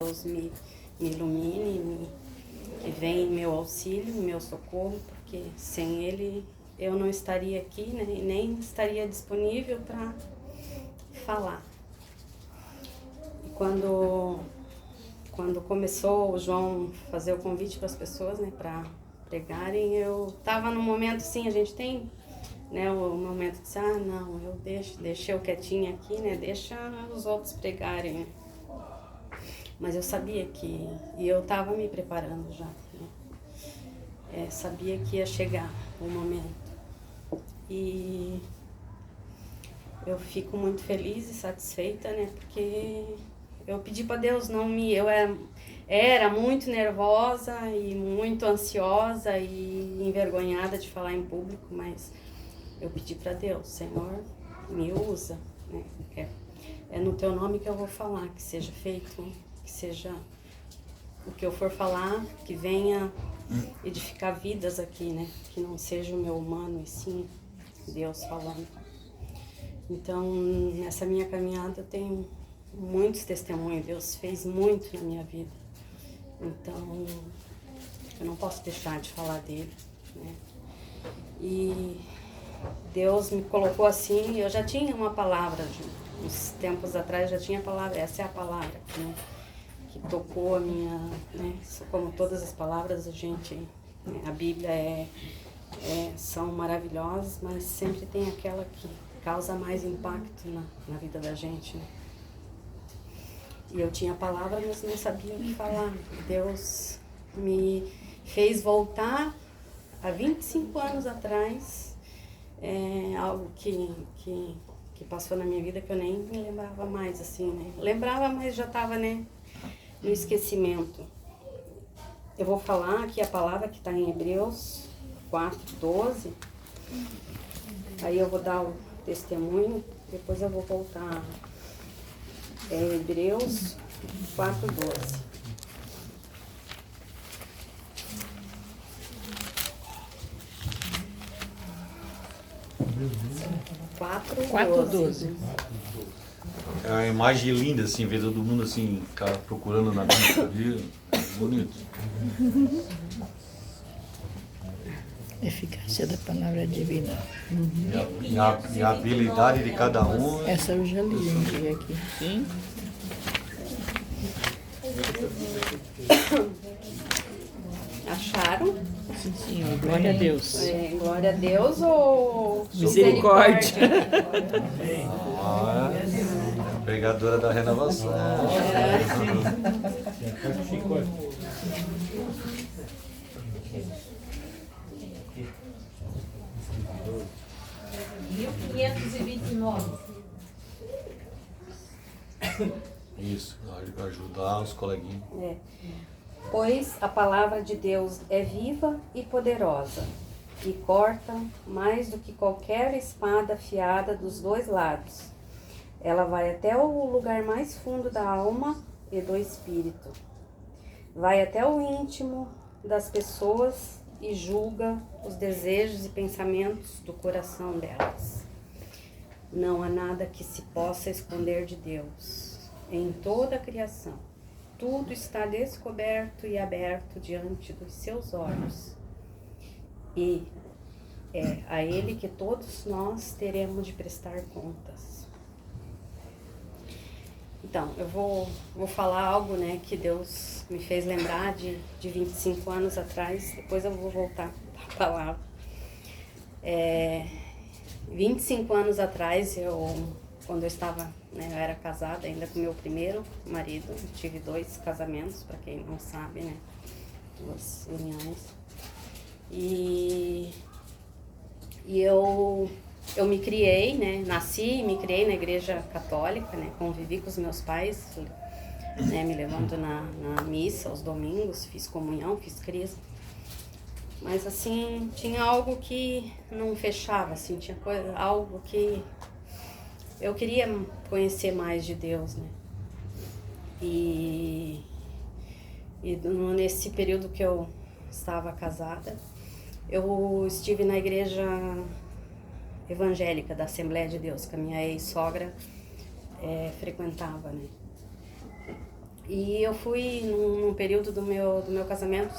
Deus me ilumine, que venha em meu auxílio, em meu socorro, porque sem Ele eu não estaria aqui, né, e nem estaria disponível para falar. E quando começou o João fazer o convite para as pessoas, né, para pregarem, eu estava num momento assim, a gente tem, né, o momento de dizer, não, eu deixei eu quietinha aqui, né, deixa os outros pregarem, né. Mas eu sabia e eu estava me preparando já, né? Sabia que ia chegar o momento. E eu fico muito feliz e satisfeita, né? Porque eu pedi para Deus não me... Eu era muito nervosa e muito ansiosa e envergonhada de falar em público, mas eu pedi para Deus, Senhor, me usa, né? É no teu nome que eu vou falar, que seja feito, que seja o que eu for falar, que venha edificar vidas aqui, né? Que não seja o meu humano, e sim Deus falando. Então, nessa minha caminhada eu tenho muitos testemunhos. Deus fez muito na minha vida. Então, eu não posso deixar de falar dele, né? E Deus me colocou assim, eu já tinha uma palavra, uns tempos atrás já tinha a palavra, essa é a palavra que tocou a minha, né? Como todas as palavras, a Bíblia são maravilhosas, mas sempre tem aquela que causa mais impacto na vida da gente, né? E eu tinha a palavra, mas não sabia o que falar. Deus me fez voltar há 25 anos atrás, algo que passou na minha vida que eu nem me lembrava mais, assim, né? Lembrava, mas já estava, né, no esquecimento. Eu vou falar aqui a palavra que está em Hebreus 4:12. Aí eu vou dar o testemunho, depois eu vou voltar. Hebreus 4:12. 4:12. É uma imagem linda, assim, ver todo mundo assim, cara, procurando na Bíblia, bonito. Eficácia da palavra divina. E a habilidade de cada um. Essa eu já li um dia aqui. Sim. Acharam? Sim, senhor. Glória a Deus. Glória a Deus ou Misericórdia. Pregadora da renovação. Isso, ajudar os coleguinhas. Pois a palavra de Deus é viva e poderosa, e corta mais do que qualquer espada afiada dos dois lados. Ela vai até o lugar mais fundo da alma e do espírito. Vai até o íntimo das pessoas e julga os desejos e pensamentos do coração delas. Não há nada que se possa esconder de Deus. Em toda a criação, tudo está descoberto e aberto diante dos seus olhos. E é a Ele que todos nós teremos de prestar contas. Então, eu vou falar algo, né, que Deus me fez lembrar de 25 anos atrás. Depois eu vou voltar para a palavra. 25 anos atrás, quando eu estava, né, eu era casada ainda com meu primeiro marido. Eu tive 2 casamentos, para quem não sabe, né, 2 uniões. E eu me criei, né, nasci e me criei na igreja católica, né, convivi com os meus pais, né, me levando na missa aos domingos, fiz comunhão, fiz crisma. Mas assim, tinha algo que não fechava, assim, tinha algo que eu queria conhecer mais de Deus, né? E nesse período que eu estava casada, eu estive na igreja evangélica da Assembleia de Deus, que a minha ex-sogra frequentava, né? E eu fui, num período do meu casamento,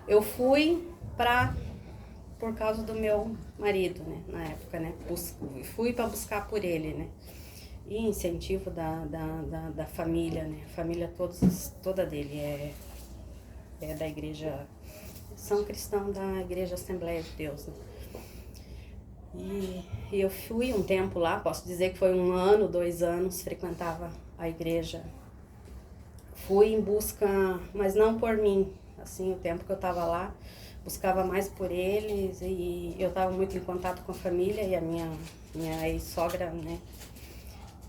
eu fui por causa do meu marido, né, na época, né, fui para buscar por ele, né, e incentivo da família, né, a família toda dele é da igreja, são cristãos da igreja Assembleia de Deus, né. E eu fui um tempo lá, posso dizer que foi 1 ano, 2 anos, frequentava a igreja. Fui em busca, mas não por mim, assim, o tempo que eu estava lá, buscava mais por eles e eu estava muito em contato com a família e a minha ex-sogra, né,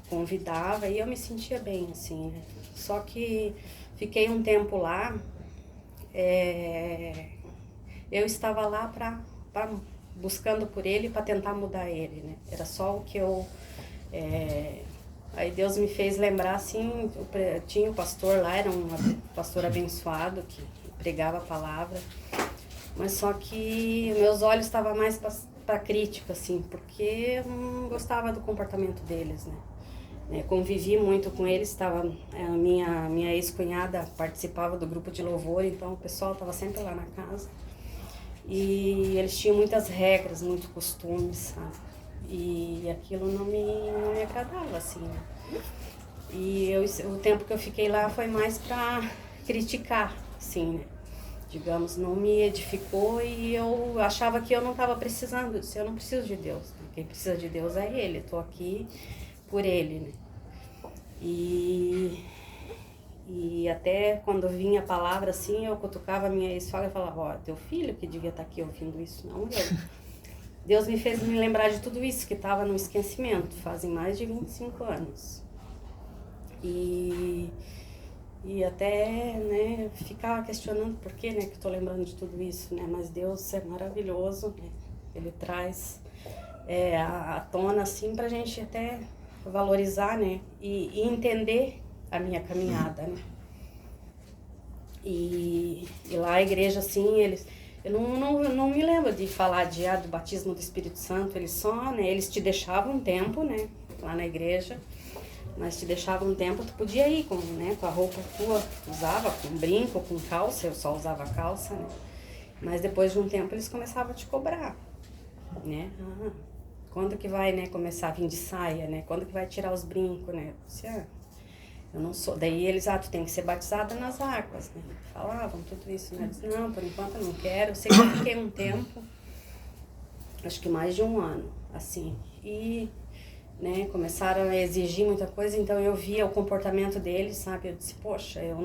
convidava e eu me sentia bem, assim, né. Só que fiquei um tempo lá, eu estava lá buscando por ele para tentar mudar ele, né, era só o que eu... Aí Deus me fez lembrar, assim, tinha o pastor lá, era um pastor abençoado que pregava a palavra, mas só que meus olhos estavam mais para crítica, assim, porque eu não gostava do comportamento deles, né. Convivi muito com eles, a minha ex-cunhada participava do grupo de louvor, então o pessoal estava sempre lá na casa. E eles tinham muitas regras, muitos costumes, sabe? E aquilo não me agradava, assim, né? E o tempo que eu fiquei lá foi mais para criticar, assim, né? Digamos, não me edificou e eu achava que eu não estava precisando disso, eu não preciso de Deus, né? Quem precisa de Deus é Ele, estou aqui por Ele, né? E até quando vinha a palavra assim, eu cutucava a minha ex-sogra e falava, ó, teu filho que devia estar aqui ouvindo isso, não eu. Deus me fez me lembrar de tudo isso que estava no esquecimento, fazem mais de 25 anos. E até, né, ficava questionando por que, né, que estou lembrando de tudo isso, né, mas Deus é maravilhoso, né, Ele traz à tona, assim, pra gente até valorizar, né, e entender a minha caminhada, né. E lá a igreja, assim, eu não me lembro de falar do batismo do Espírito Santo, eles te deixavam um tempo, né, lá na igreja, mas te deixavam um tempo, tu podia ir com a roupa tua, usava com brinco, com calça, eu só usava calça, né, mas depois de um tempo eles começavam a te cobrar, né, quando que vai, né, começar a vir de saia, né, quando que vai tirar os brincos, né, eu não sou, daí eles, tu tem que ser batizada nas águas, né, falavam tudo isso, né, eu disse, não, por enquanto eu não quero, eu sei que eu fiquei um tempo, acho que mais de 1 ano, assim, e, né, começaram a exigir muita coisa, então eu via o comportamento deles, sabe, eu disse, poxa, eu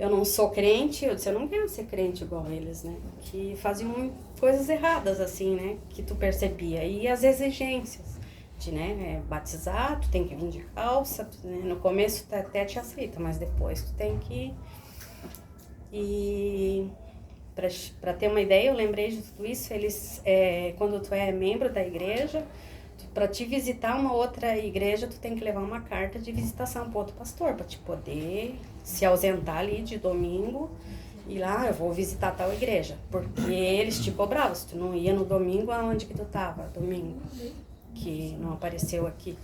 não sou crente, eu disse, eu não quero ser crente igual eles, né, que faziam coisas erradas, assim, né, que tu percebia, e as exigências, né, batizar, tu tem que vir de calça, né, no começo até te aceita, mas depois tu tem que... E para ter uma ideia, eu lembrei de tudo isso, quando tu é membro da igreja, para te visitar uma outra igreja, tu tem que levar uma carta de visitação para outro pastor, para te poder se ausentar ali de domingo e lá, eu vou visitar tal igreja, porque eles te cobravam, se tu não ia no domingo, aonde que tu tava, domingo? Que não apareceu aqui,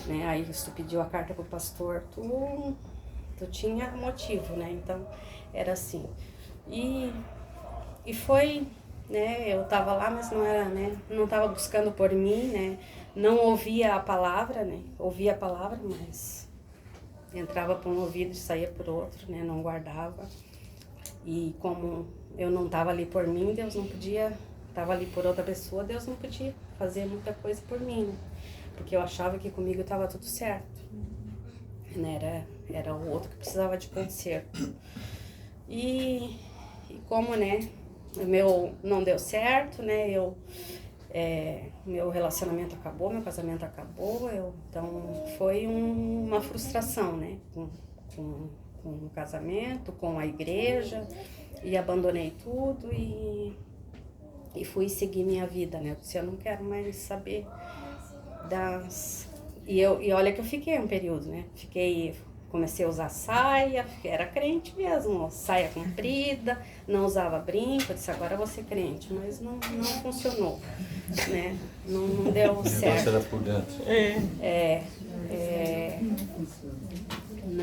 né? Aí se tu pediu a carta pro pastor, tu tinha motivo, né? Então, era assim. E foi, né? Eu tava lá, mas não era, né? Não tava buscando por mim, né? Não ouvia a palavra, né? Ouvia a palavra, mas entrava por um ouvido e saía por outro, né? Não guardava. E como eu não tava ali por mim, Deus não podia... Estava ali por outra pessoa, Deus não podia fazer muita coisa por mim, né? Porque eu achava que comigo estava tudo certo, né? Era o outro que precisava de conserto. E como, né, o meu não deu certo, né, meu relacionamento acabou, meu casamento acabou, então foi uma frustração, né, com o casamento, com a igreja, e abandonei tudo e fui seguir minha vida, né? Eu disse, eu não quero mais saber E olha que eu fiquei um período, né? Comecei a usar saia, era crente mesmo, saia comprida, não usava brinco, eu disse, agora eu vou ser crente, mas não funcionou, né? Não deu certo. O negócio era por dentro.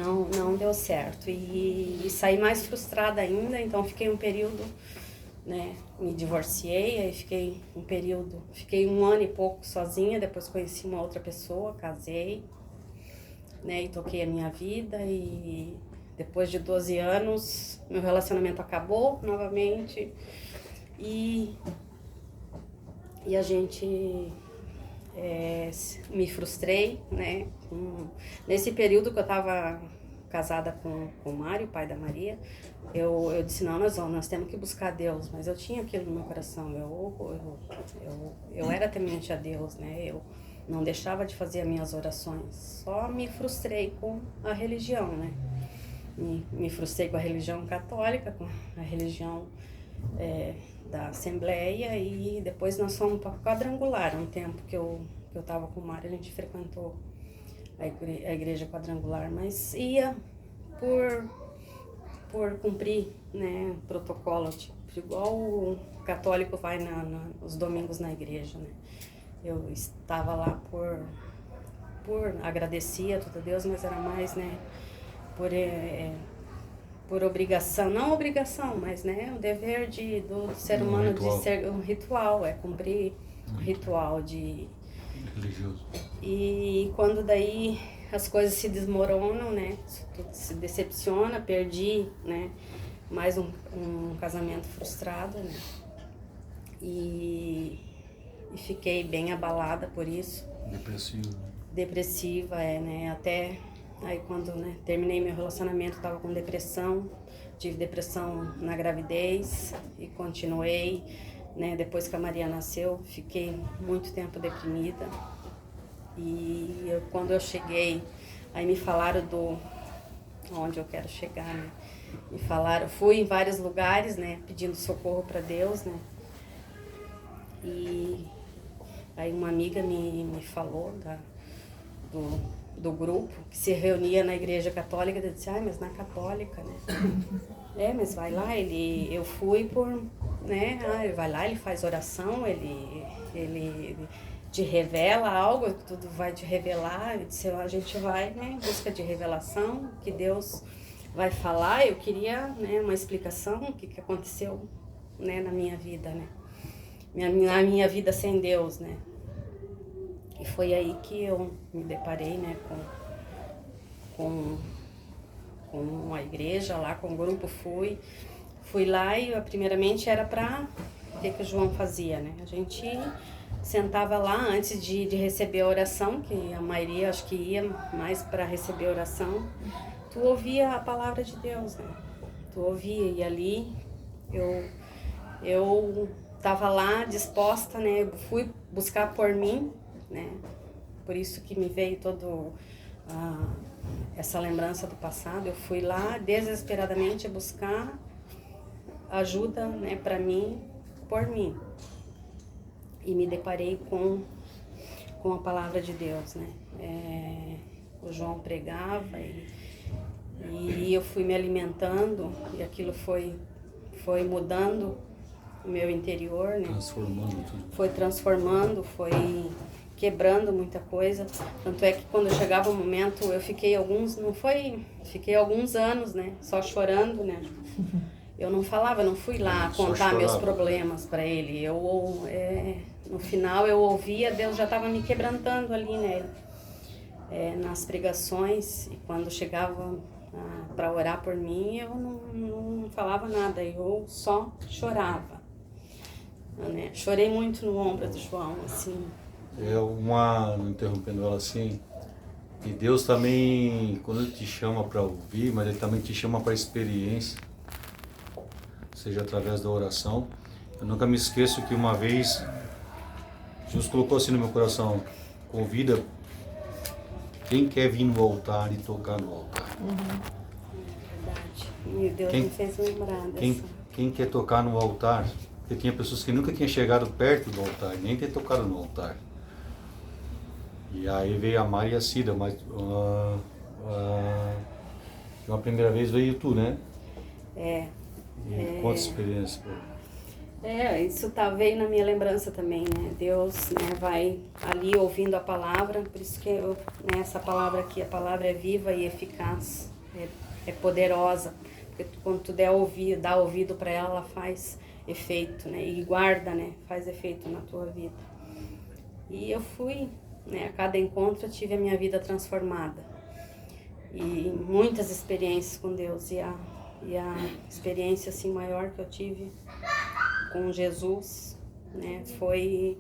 não deu certo. E saí mais frustrada ainda, então fiquei um período, né, me divorciei, aí fiquei um ano e pouco sozinha, depois conheci uma outra pessoa, casei, né, e toquei a minha vida, e depois de 12 anos, meu relacionamento acabou novamente, e a gente... me frustrei, né? Nesse período que eu estava casada com o Mário, pai da Maria, eu disse, não, nós temos que buscar Deus, mas eu tinha aquilo no meu coração, eu era temente a Deus, né? Eu não deixava de fazer as minhas orações, só me frustrei com a religião, né? Me frustrei com a religião católica, com a religião da Assembleia, e depois nós fomos para Quadrangular, um tempo que eu estava com o Mário, a gente frequentou a igreja Quadrangular, mas ia por cumprir, né, protocolo, tipo, igual o católico vai nos domingos na igreja, né? Eu estava lá por agradecer a todo Deus, mas era mais, né, por obrigação, não obrigação, mas, né, o dever do ser humano de ser um ritual, cumprir um ritual de... religioso. E quando daí as coisas se desmoronam, né, tudo se decepciona, perdi, né, mais um casamento frustrado, né, e fiquei bem abalada por isso. Depressiva, né, até... Aí quando, né, terminei meu relacionamento, estava com depressão, tive depressão na gravidez e continuei, né, depois que a Maria nasceu, fiquei muito tempo deprimida. E quando eu cheguei, aí me falaram onde eu quero chegar, né, me falaram, fui em vários lugares, né, pedindo socorro para Deus, né, e aí uma amiga me falou do grupo que se reunia na igreja católica, eu disse, mas na católica, né? Mas vai lá, eu fui né? Ele vai lá, ele faz oração, ele te revela algo, tudo vai te revelar, eu disse, a gente vai, né, em busca de revelação, que Deus vai falar. Eu queria, né, uma explicação, o que aconteceu, né, na minha vida, né? Na minha vida sem Deus, né? E foi aí que eu me deparei, né, com a igreja lá, com o grupo, fui lá e primeiramente era para o que o João fazia, né? A gente sentava lá antes de receber a oração, que a maioria acho que ia mais para receber a oração, tu ouvia a palavra de Deus, né? Tu ouvia, e ali eu estava lá disposta, né? Eu fui buscar por mim, né? Por isso que me veio todo essa lembrança do passado. Eu fui lá desesperadamente buscar ajuda, né, para mim, por mim, e me deparei com a palavra de Deus, né? O João pregava e eu fui me alimentando, e aquilo foi mudando o meu interior, né? Transformando tudo. Foi transformando, foi quebrando muita coisa. Tanto é que quando chegava o momento, eu fiquei fiquei alguns anos, né? Só chorando, né? Eu não falava, não fui lá contar meus problemas para ele. No final eu ouvia, Deus já estava me quebrantando ali, né? Nas pregações, e quando chegava para orar por mim, eu não falava nada, eu só chorava, né? Chorei muito no ombro do João, assim. Interrompendo ela assim, e Deus também, quando Ele te chama para ouvir, mas Ele também te chama para experiência, seja através da oração. Eu nunca me esqueço que uma vez Jesus colocou assim no meu coração, convida quem quer vir no altar e tocar no altar. Verdade. Meu Deus me fez lembrar dessa. Quem quer tocar no altar, porque tinha pessoas que nunca tinham chegado perto do altar, nem ter tocado no altar. E aí veio a Mari e a Cida, mas uma primeira vez veio tu, né? Conta a experiência. Isso veio na minha lembrança também, né? Deus, né, vai ali ouvindo a palavra, por isso que essa palavra aqui, a palavra é viva e eficaz, é poderosa. Porque quando tu dá ouvido para ela, ela faz efeito, né? E guarda, né? Faz efeito na tua vida. E eu fui, né? A cada encontro eu tive a minha vida transformada. E muitas experiências com Deus. E a experiência assim maior que eu tive com Jesus, né? Foi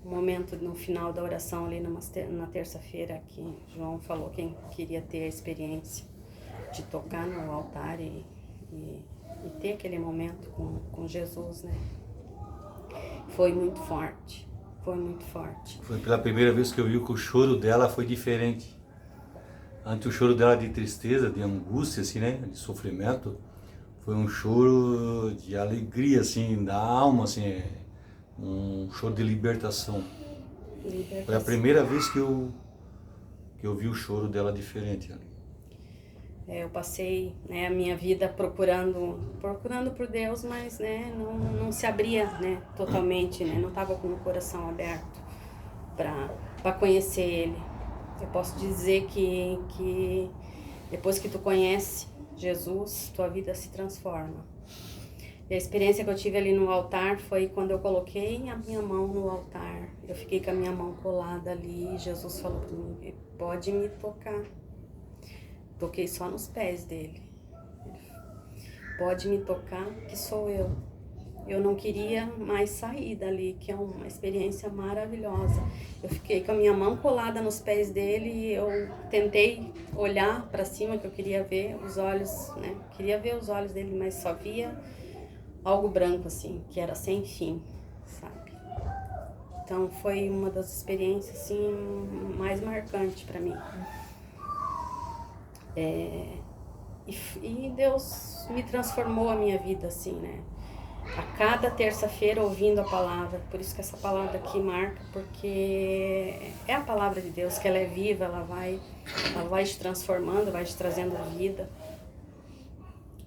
um momento no final da oração ali na terça-feira que João falou quem queria ter a experiência de tocar no altar e ter aquele momento com Jesus, né? Foi muito forte, foi muito forte. Foi pela primeira vez que eu vi que o choro dela foi diferente. Antes o choro dela de tristeza, de angústia, assim, né? De sofrimento, foi um choro de alegria, assim, da alma, assim, um choro de libertação. Foi a primeira vez que eu vi o choro dela diferente ali. Eu passei, né, a minha vida procurando por Deus, mas, né, não se abria, né, totalmente, né, não estava com o coração aberto para conhecer Ele. Eu posso dizer que depois que tu conhece Jesus, tua vida se transforma. E a experiência que eu tive ali no altar foi quando eu coloquei a minha mão no altar. Eu fiquei com a minha mão colada ali e Jesus falou para mim, pode me tocar. Toquei só nos pés dele. Pode me tocar, que sou eu. Eu não queria mais sair dali, que é uma experiência maravilhosa. Eu fiquei com a minha mão colada nos pés dele e eu tentei olhar para cima, que eu queria ver os olhos, né? Queria ver os olhos dele, mas só via algo branco, assim, que era sem fim, sabe? Então foi uma das experiências, assim, mais marcantes para mim. E Deus me transformou a minha vida, assim, né? A cada terça-feira ouvindo a palavra, por isso que essa palavra aqui marca, porque é a palavra de Deus, que ela é viva, ela vai te transformando, vai te trazendo vida,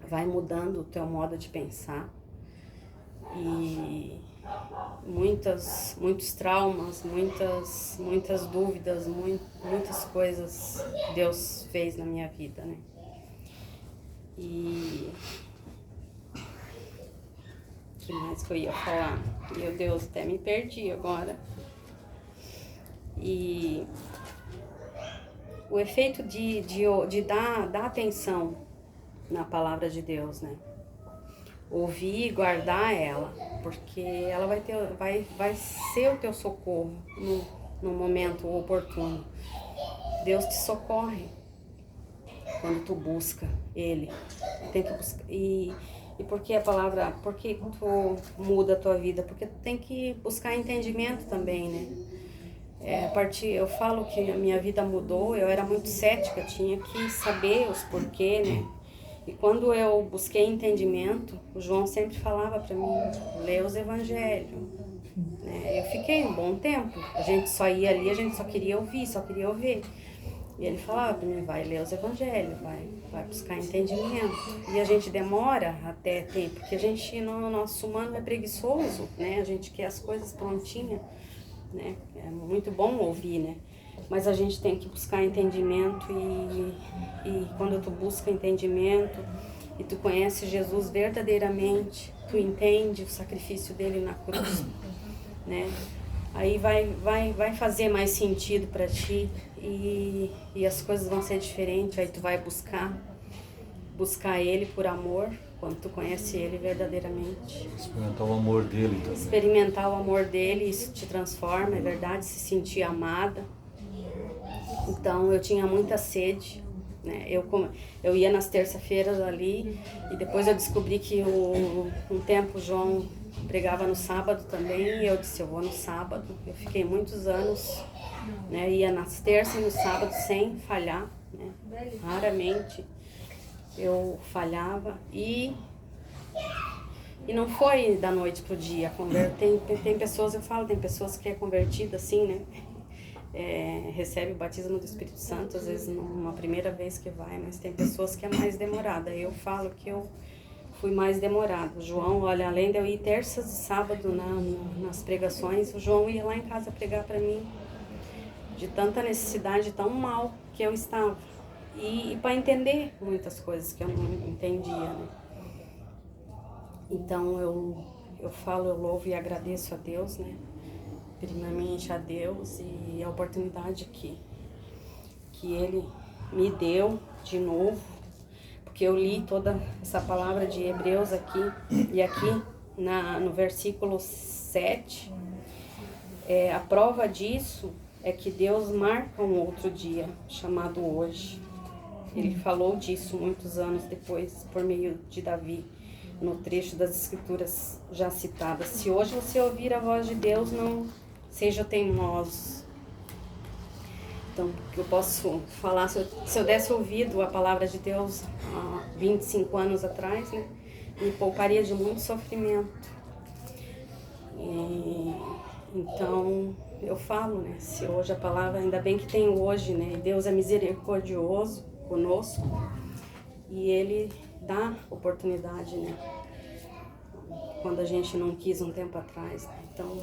vai mudando o teu modo de pensar. E muitos traumas, muitas dúvidas, muitas coisas Deus fez na minha vida, né? E o que mais que eu ia falar? Meu Deus, até me perdi agora. E o efeito de dar atenção na palavra de Deus, né? Ouvir e guardar ela, porque ela vai ser o teu socorro no momento oportuno. Deus te socorre quando tu busca Ele. Tem que buscar. E porque a palavra, porque tu muda a tua vida? Porque tu tem que buscar entendimento também, né? Eu falo que a minha vida mudou, eu era muito cética, tinha que saber os porquê, né? E quando eu busquei entendimento, o João sempre falava para mim, lê os evangelhos. Eu fiquei um bom tempo, a gente só ia ali, a gente só queria ouvir, só queria ouvir. E ele falava para mim, vai ler os evangelhos, vai buscar entendimento. E a gente demora até tempo, porque a gente, no nosso humano, é preguiçoso, né? A gente quer as coisas prontinhas, né? É muito bom ouvir, né? Mas a gente tem que buscar entendimento e quando tu busca entendimento e tu conhece Jesus verdadeiramente, tu entende o sacrifício dele na cruz, né? Aí vai fazer mais sentido para ti e as coisas vão ser diferentes, aí tu vai buscar ele por amor, quando tu conhece ele verdadeiramente. Experimentar o amor dele também. Experimentar o amor dele, isso te transforma, é verdade, se sentir amada. Então eu tinha muita sede, né? Eu ia nas terça-feiras ali e depois eu descobri que um tempo o João pregava no sábado também e eu disse, eu vou no sábado. Eu fiquei muitos anos, né? Ia nas terças e no sábado sem falhar, né? Raramente eu falhava e não foi da noite pro dia. Tem pessoas, eu falo, tem pessoas que é convertida assim, né? Recebe o batismo do Espírito Santo, às vezes numa primeira vez que vai, mas tem pessoas que é mais demorada. Eu falo que eu fui mais demorada. O João, olha, além de eu ir terças e sábado nas pregações, o João ia lá em casa pregar para mim, de tanta necessidade, tão mal que eu estava. e para entender muitas coisas que eu não entendia, né? Então eu falo, eu louvo e agradeço a Deus, né? Primeiramente a Deus e a oportunidade que Ele me deu de novo, porque eu li toda essa palavra de Hebreus aqui, e aqui no versículo 7, a prova disso é que Deus marca um outro dia, chamado hoje. Ele falou disso muitos anos depois, por meio de Davi, no trecho das Escrituras já citadas. Se hoje você ouvir a voz de Deus, não seja teimoso. Então, o que eu posso falar, se eu desse ouvido à palavra de Deus há 25 anos atrás, né, me pouparia de muito sofrimento. Então, eu falo, né, se hoje a palavra, ainda bem que tem hoje, né, Deus é misericordioso conosco e Ele dá oportunidade, né, quando a gente não quis um tempo atrás, né? Então,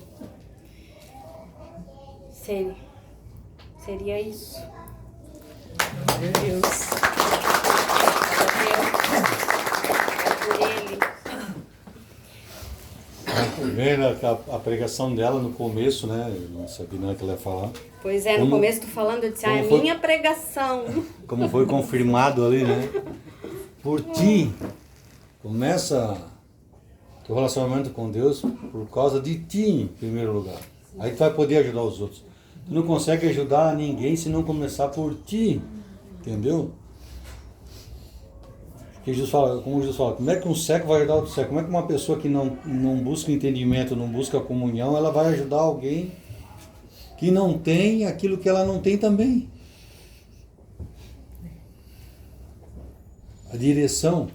seria isso. Meu Deus. Vendo a pregação dela no começo, né? Eu não sabia nada que ela ia falar. Pois é, no começo tu falando, eu disse, é minha pregação. Como foi confirmado ali, né? Por ti, começa teu relacionamento com Deus por causa de ti, em primeiro lugar. Aí tu vai poder ajudar os outros. Tu não consegue ajudar ninguém se não começar por ti, entendeu? Porque Jesus fala, como Jesus fala, como é que um cego vai ajudar outro cego? Como é que uma pessoa que não busca entendimento, não busca comunhão, ela vai ajudar alguém que não tem aquilo que ela não tem também? A direção.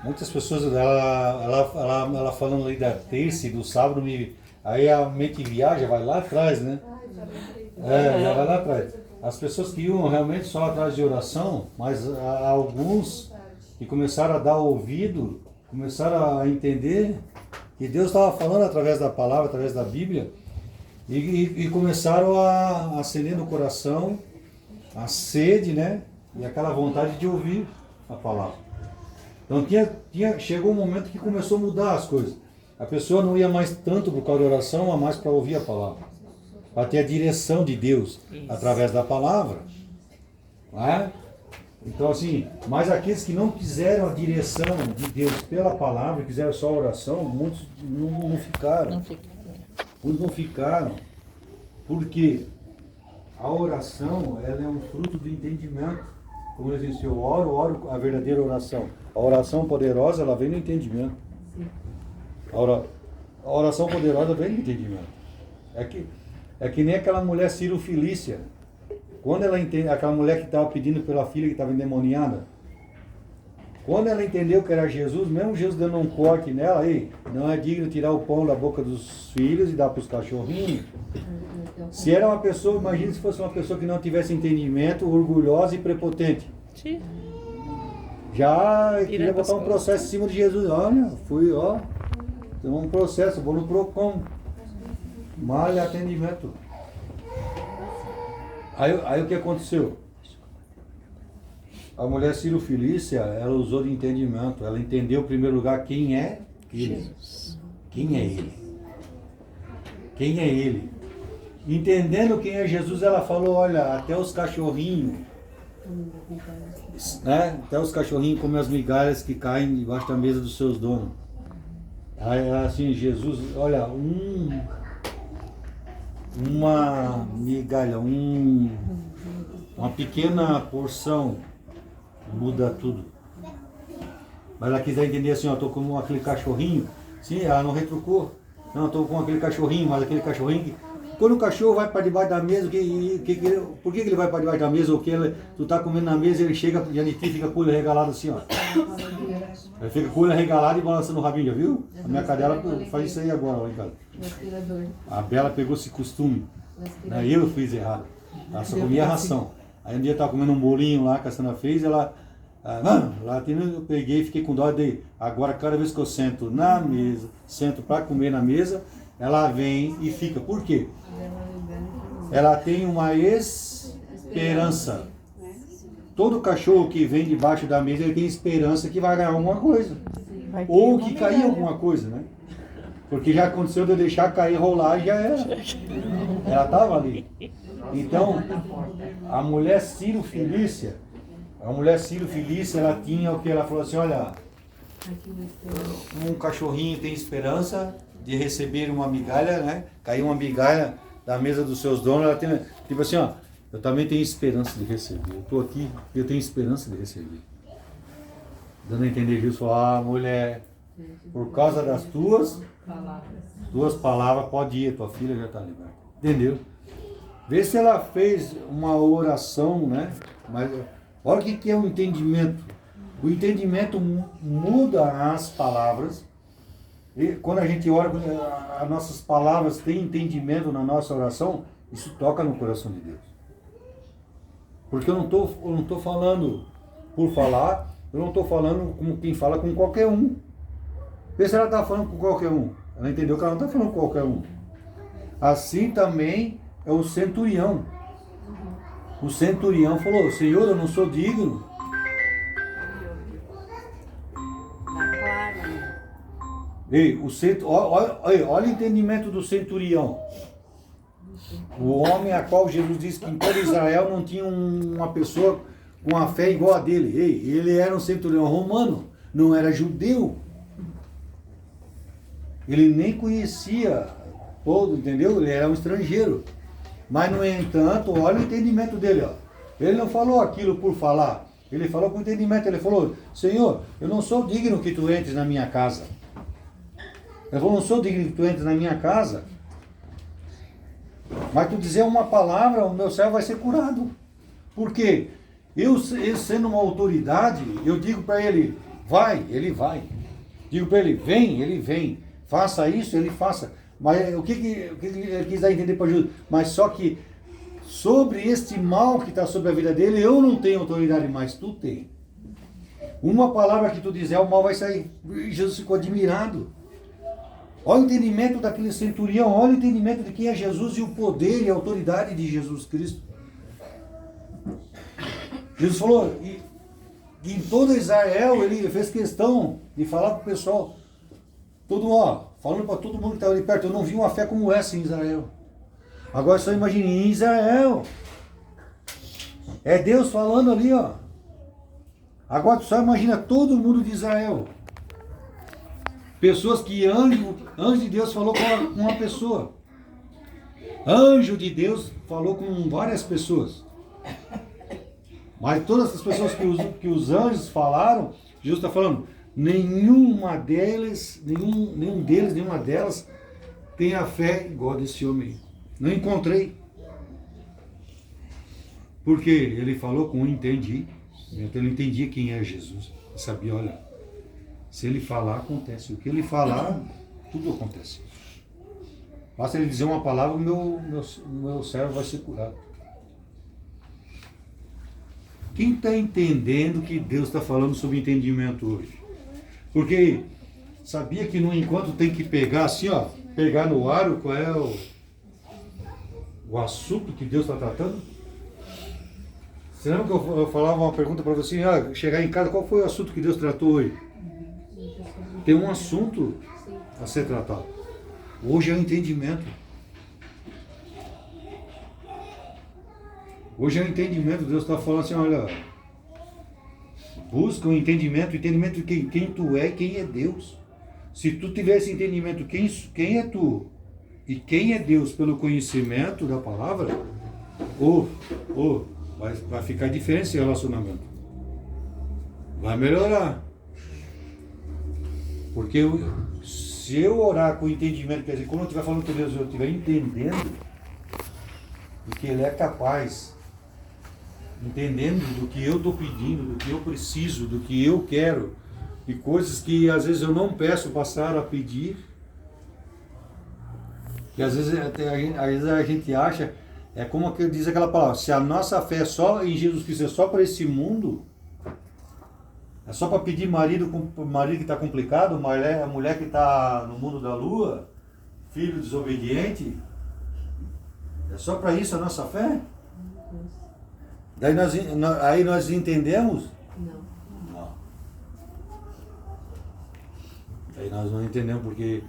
Muitas pessoas, ela falando ali da terça e do sábado, aí a mente viaja, vai lá atrás, né? Já vai lá atrás. As pessoas que iam realmente só atrás de oração, mas há alguns que começaram a dar ouvido, começaram a entender que Deus estava falando através da palavra, através da Bíblia, e começaram a acender no coração a sede, né? E aquela vontade de ouvir a palavra. Então chegou um momento que começou a mudar as coisas. A pessoa não ia mais tanto por causa da oração, mas mais para ouvir a palavra. Para ter a direção de Deus através da palavra. Não é? Então assim, mas aqueles que não quiseram a direção de Deus pela palavra, quiseram só a oração, muitos não ficaram. Muitos não ficaram. Porque a oração, ela é um fruto do entendimento. Como eu disse, eu oro a verdadeira oração. A oração poderosa, ela vem no entendimento. A oração poderosa vem no entendimento. É que nem aquela mulher Cirofilícia. Quando ela entende, aquela mulher que estava pedindo pela filha que estava endemoniada, quando ela entendeu que era Jesus, mesmo Jesus dando um corte nela, aí, não é digno tirar o pão da boca dos filhos e dar para os cachorrinhos. Se era uma pessoa, imagine se fosse uma pessoa que não tivesse entendimento, orgulhosa e prepotente. Sim. Já queria botar um processo em cima de Jesus. Olha, tem um processo, vou no PROCON. Mal atendimento. Aí o que aconteceu? A mulher Cirofilícia, ela usou de entendimento. Ela entendeu, em primeiro lugar, quem é ele. Jesus. Quem é ele? Quem é ele? Entendendo quem é Jesus, ela falou, olha, até os cachorrinhos, né? Até os cachorrinhos comem as migalhas que caem debaixo da mesa dos seus donos. Aí, assim, Jesus, olha, uma migalha, uma pequena porção muda tudo. Mas ela quiser entender assim, ó, estou com aquele cachorrinho, sim, ela não retrucou. Não, estou com aquele cachorrinho, mas aquele cachorrinho, quando o cachorro vai para debaixo da mesa, por que ele vai para debaixo da mesa? Ou que tu está comendo na mesa, ele chega e a ti fica com o olho regalado assim, ó. Ele fica com o olho regalado e balançando o rabinho, já viu? A minha cadela faz isso aí agora, lá em casa. A Bela pegou esse costume. Daí eu fiz errado. Ela só comia ração. Aí um dia eu estava comendo um bolinho lá que a Sandra fez, ela eu peguei e fiquei com dó dele. Agora, cada vez que eu sento na mesa, sento para comer na mesa, ela vem e fica. Por quê? Ela tem uma esperança. Todo cachorro que vem debaixo da mesa, ele tem esperança que vai ganhar alguma coisa. Ou que cair alguma coisa, né? Porque já aconteceu de eu deixar cair, rolar e já era. Ela estava ali. Então, a mulher Ciro Felícia, ela tinha o que? Ela falou assim, olha, um cachorrinho tem esperança de receber uma migalha, né? Cair uma migalha da mesa dos seus donos, ela tem, tipo assim, ó, eu também tenho esperança de receber. Eu estou aqui, eu tenho esperança de receber. Dando a entender isso, falou, mulher, por causa das tuas palavras, pode ir, tua filha já está liberta. Entendeu? Vê se ela fez uma oração, né? Mas olha o que é o entendimento. O entendimento muda as palavras. E quando a gente ora, as nossas palavras têm entendimento na nossa oração, isso toca no coração de Deus. Porque eu não estou falando por falar, eu não estou falando como quem fala com qualquer um. Vê se ela está falando com qualquer um. Ela entendeu que ela não está falando com qualquer um. Assim também é o centurião. O centurião falou, Senhor, eu não sou digno. Ei, olha o entendimento do centurião. O homem a qual Jesus disse que em todo Israel não tinha uma pessoa com a fé igual a dele. Ei, ele era um centurião romano, não era judeu. Ele nem conhecia todo, entendeu? Ele era um estrangeiro. Mas, no entanto, olha o entendimento dele, ó. Ele não falou aquilo por falar. Ele falou com entendimento. Ele falou, Senhor, eu não sou digno que tu entres na minha casa. Ele falou, não sou digno que tu entres na minha casa. Mas tu dizer uma palavra, o meu servo vai ser curado. Por quê? Eu sendo uma autoridade, eu digo para ele, vai, ele vai. Digo para ele, vem, ele vem. Faça isso, ele faça. Mas o que ele quis dar a entender para Jesus? Mas só que sobre este mal que está sobre a vida dele, eu não tenho autoridade, mas tu tem. Uma palavra que tu dizer, o mal vai sair. Jesus ficou admirado. Olha o entendimento daquele centurião, olha o entendimento de quem é Jesus e o poder e a autoridade de Jesus Cristo. Jesus falou, e em todo Israel ele fez questão de falar para o pessoal, falando para todo mundo que estava ali perto, eu não vi uma fé como essa em Israel. Agora só imagine, em Israel, é Deus falando ali, ó. Agora só imagina todo mundo de Israel. Pessoas que anjo de Deus falou com uma pessoa. Anjo de Deus falou com várias pessoas. Mas todas as pessoas que os anjos falaram, Jesus está falando, nenhuma delas tem a fé igual desse homem. Não encontrei. Porque ele falou com entendi. Então ele entendia quem é Jesus. Ele sabia, olha, se ele falar, acontece. O que ele falar, tudo acontece. Basta ele dizer uma palavra, o meu servo vai ser curado. Quem está entendendo que Deus está falando sobre entendimento hoje? Porque sabia que no encontro tem que pegar assim, ó, pegar no ar qual é o assunto que Deus está tratando? Você lembra que eu falava uma pergunta para você, chegar em casa, qual foi o assunto que Deus tratou hoje? Tem um assunto a ser tratado. Hoje é o entendimento. Hoje é o entendimento. Deus está falando assim, olha, busca o entendimento de quem tu é e quem é Deus. Se tu tivesse entendimento quem é tu e quem é Deus pelo conhecimento da palavra, vai ficar diferente esse relacionamento. Vai melhorar. Porque se eu orar com entendimento, quer dizer, quando eu estiver falando com Deus, eu estiver entendendo do que Ele é capaz, entendendo do que eu estou pedindo, do que eu preciso, do que eu quero, e coisas que às vezes eu não peço passar a pedir, que às vezes a gente acha, é como que diz aquela palavra, se a nossa fé é só em Jesus Cristo, é só para esse mundo, é só para pedir marido que está complicado, a mulher que está no mundo da lua, filho desobediente, é só para isso a nossa fé? Daí aí nós entendemos? Não. Não. Aí nós não entendemos, porque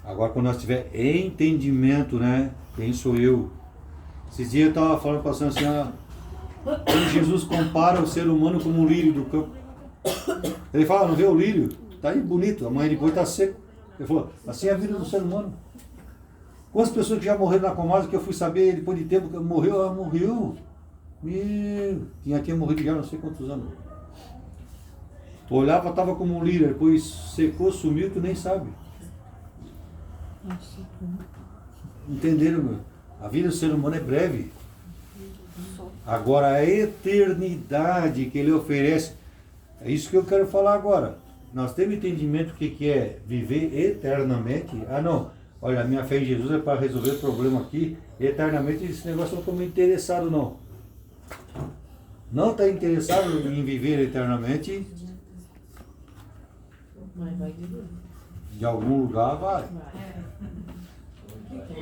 agora quando nós tiver entendimento, né? Quem sou eu? Esses dias eu estava falando, passando assim, quando Jesus compara o ser humano como um lírio do campo. Ele fala, não vê o lírio? Tá aí bonito, amanhã depois tá seco. Ele falou, assim é a vida do ser humano. Quantas pessoas que já morreram na Comadre, que eu fui saber depois de tempo que morreu, morreu. Tinha morrido já não sei quantos anos. Tu olhava, tava como um lírio, depois secou, sumiu, tu nem sabe. Entenderam, meu? A vida do ser humano é breve. Agora a eternidade que ele oferece, é isso que eu quero falar agora. Nós temos entendimento do que é viver eternamente. Ah não, olha, a minha fé em Jesus é para resolver o problema aqui. Eternamente esse negócio eu não estou muito interessado não. Não está interessado em viver eternamente? Mas vai de novo. De algum lugar vai.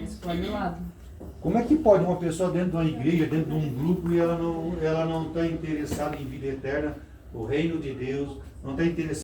Escolhe o lado. Como é que pode uma pessoa dentro de uma igreja, dentro de um grupo, e ela não está interessada em vida eterna, o reino de Deus, não está interessada